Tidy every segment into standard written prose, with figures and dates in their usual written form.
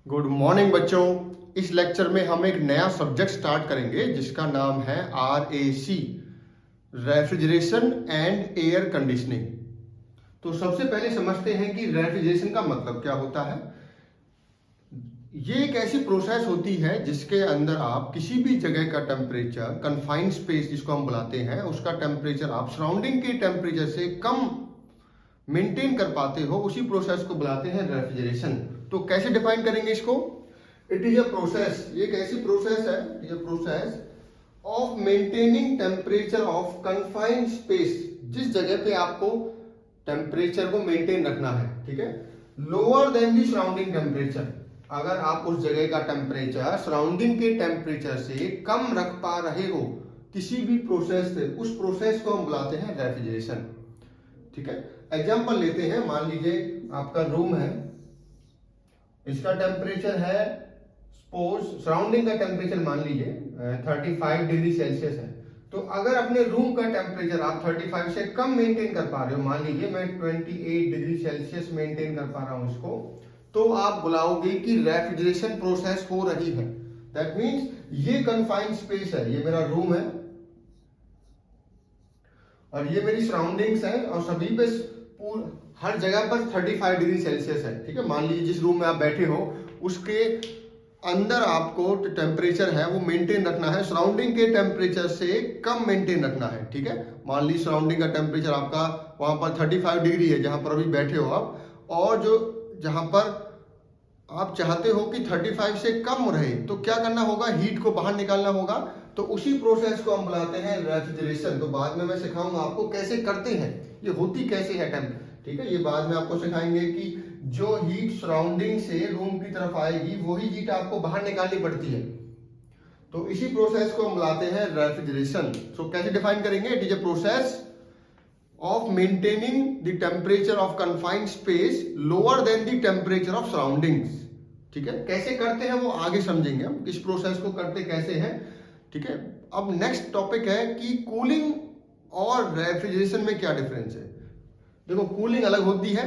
Good morning बच्चों। इस lecture में हम एक नया सब्जेक्ट स्टार्ट करेंगे जिसका नाम है RAC, refrigeration and air conditioning. तो सबसे पहले समझते हैं कि रेफ्रिजरेशन का मतलब क्या होता है। ये एक ऐसी प्रोसेस होती है जिसके अंदर आप किसी भी जगह का टेम्परेचर, कन्फाइंड स्पेस जिसको हम बुलाते हैं, उसका टेम्परेचर आप सराउंडिंग के टेम्परेचर से कम मेंटेन कर पाते हो, उसी प्रोसेस को बुलाते हैं रेफ्रिजरेशन। तो कैसे डिफाइन करेंगे इसको? इट इज अ प्रोसेस, ये एक ऐसी प्रोसेस है, ये process of maintaining temperature of confined space, जिस जगह पे आपको टेम्परेचर को मेंटेन रखना है, ठीक है, lower than the surrounding temperature. अगर आप उस जगह का टेम्परेचर सराउंडिंग के टेम्परेचर से कम रख पा रहे हो किसी भी प्रोसेस से, उस प्रोसेस को हम बुलाते हैं रेफ्रिजरेशन, ठीक है। एग्जांपल लेते हैं, मान लीजिए आपका रूम है, इसका टेम्परेचर है, सपोज सराउंडिंग का टेम्परेचर मान लीजिए 35 डिग्री सेल्सियस है। तो अगर अपने रूम का टेम्परेचर आप 35 से कम मेंटेन कर पा रहे हो, मान लीजिए मैं 28 डिग्री सेल्सियस मेंटेन कर पा रहा हूं इसको, तो आप बुलाओगे कि रेफ्रिजरेशन प्रोसेस हो रही है। दैट मीन्स ये कन्फाइंड स्पेस है, ये मेरा रूम है और ये मेरी सराउंडिंग्स है, और सभी पे हर जगह पर 35 डिग्री सेल्सियस है, ठीक है। मान लीजिए जिस रूम में आप बैठे हो उसके अंदर आपको टेम्परेचर है वो मेंटेन रखना है, सराउंडिंग के टेम्परेचर से कम मेंटेन रखना है, ठीक है। मान लीजिए सराउंडिंग का टेम्परेचर आपका वहां पर 35 डिग्री है जहां पर अभी बैठे हो आप, और जो जहां पर आप चाहते हो कि 35 से कम रहे, तो क्या करना होगा, हीट को बाहर निकालना होगा। तो उसी प्रोसेस को हम बुलाते हैं रेफ्रिजरेशन। तो बाद में मैं सिखाऊंगा आपको कैसे करते हैं, ये होती कैसे है टेम्प, ठीक है। ये बाद में आपको सिखाएंगे कि जो हीट सराउंडिंग से रूम की तरफ आएगी वही हीट आपको बाहर निकालनी पड़ती है। तो इसी प्रोसेस को हम बुलाते हैं रेफ्रिजरेशन। सो कैसे डिफाइन करेंगे? It is a process of maintaining the temperature of confined space lower than the temperature of surroundings, ठीक है। कैसे करते हैं वो आगे समझेंगे हम, इस प्रोसेस को करते कैसे हैं, ठीक है। अब नेक्स्ट टॉपिक है कि कूलिंग और रेफ्रिजरेशन में क्या डिफरेंस है। देखो, कूलिंग अलग होती है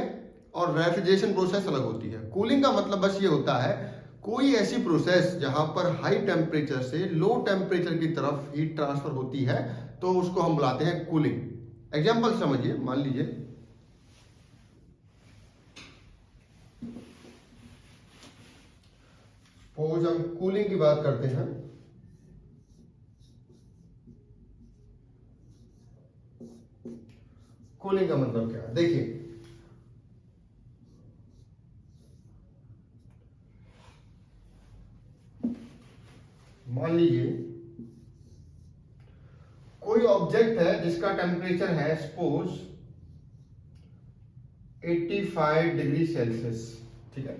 और रेफ्रिजरेशन प्रोसेस अलग होती है। कूलिंग का मतलब बस ये होता है, कोई ऐसी प्रोसेस जहां पर हाई टेम्परेचर से लो टेम्परेचर की तरफ हीट ट्रांसफर होती है, तो उसको हम बुलाते हैं कूलिंग। एग्जाम्पल समझिए, मान लीजिए सपोज हम कूलिंग की बात करते हैं। कूलिंग का मतलब क्या है, देखिए मान लीजिए कोई ऑब्जेक्ट है जिसका टेम्परेचर है सपोज 85 डिग्री सेल्सियस, ठीक है।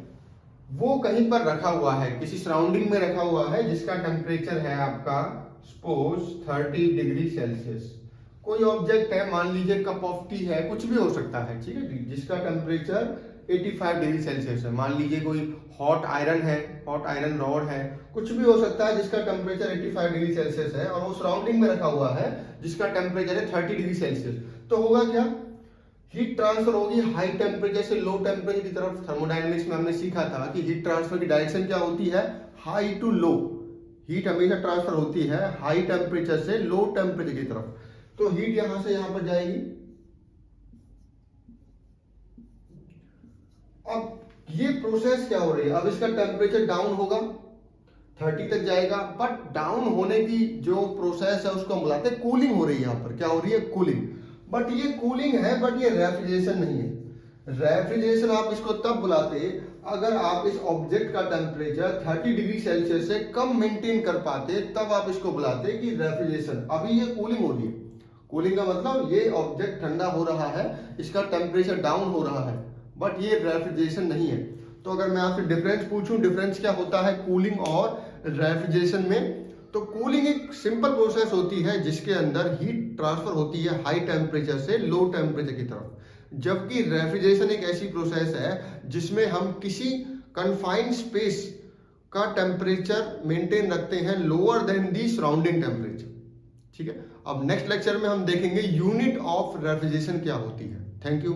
वो कहीं पर रखा हुआ है, किसी सराउंडिंग में रखा हुआ है जिसका टेम्परेचर है आपका सपोज 30 डिग्री सेल्सियस। कोई ऑब्जेक्ट है, मान लीजिए कप ऑफ टी है, कुछ भी हो सकता है, ठीक है, जिसका टेम्परेचर 85 डिग्री सेल्सियस है। मान लीजिए कोई हॉट आयरन है, हॉट आयरन रॉड है, कुछ भी हो सकता है जिसका टेम्परेचर 85 डिग्री सेल्सियस है, और वो सराउंडिंग में रखा हुआ है जिसका टेम्परेचर है 30 डिग्री सेल्सियस। तो होगा क्या, हीट ट्रांसफर होगी हाई टेम्परेचर से लो टेम्परेचर की तरफ। थर्मोडायनेमिक्स में हमने सीखा था कि हीट ट्रांसफर की डायरेक्शन क्या होती है, हाई टू लो। हीट हमेशा ट्रांसफर होती है हाई टेम्परेचर से लो टेम्परेचर की तरफ। तो हीट यहां से यहां पर जाएगी। अब ये प्रोसेस क्या हो रही है, अब इसका टेम्परेचर डाउन होगा, 30 तक जाएगा, बट डाउन होने की जो प्रोसेस है उसको हम बुलाते हैं कूलिंग हो रही है। यहां पर क्या हो रही है, कूलिंग। बट ये कूलिंग है, बट ये रेफ्रिजरेशन नहीं है। रेफ्रिजरेशन आप इसको तब बुलाते अगर आप इस ऑब्जेक्ट का टेम्परेचर 30 डिग्री सेल्सियस से कम मेंटेन कर पाते, तब आप इसको बुलाते कि रेफ्रिजरेशन। अभी ये कूलिंग हो रही है। कूलिंग का मतलब ये ऑब्जेक्ट ठंडा हो रहा है, इसका टेम्परेचर डाउन हो रहा है, बट ये रेफ्रिजरेशन नहीं है। तो अगर मैं आपसे डिफरेंस पूछूं, डिफरेंस क्या होता है कूलिंग और रेफ्रिजरेशन में, तो कूलिंग एक सिंपल प्रोसेस होती है जिसके अंदर हीट ट्रांसफर होती है हाई टेम्परेचर से लो टेम्परेचर की तरफ, जबकि रेफ्रिजरेशन एक ऐसी प्रोसेस है जिसमें हम किसी कन्फाइंड स्पेस का टेम्परेचर मेंटेन रखते हैं lower than the surrounding temperature, ठीक है। अब नेक्स्ट लेक्चर में हम देखेंगे यूनिट ऑफ रेफ्रिजरेशन क्या होती है। Thank you.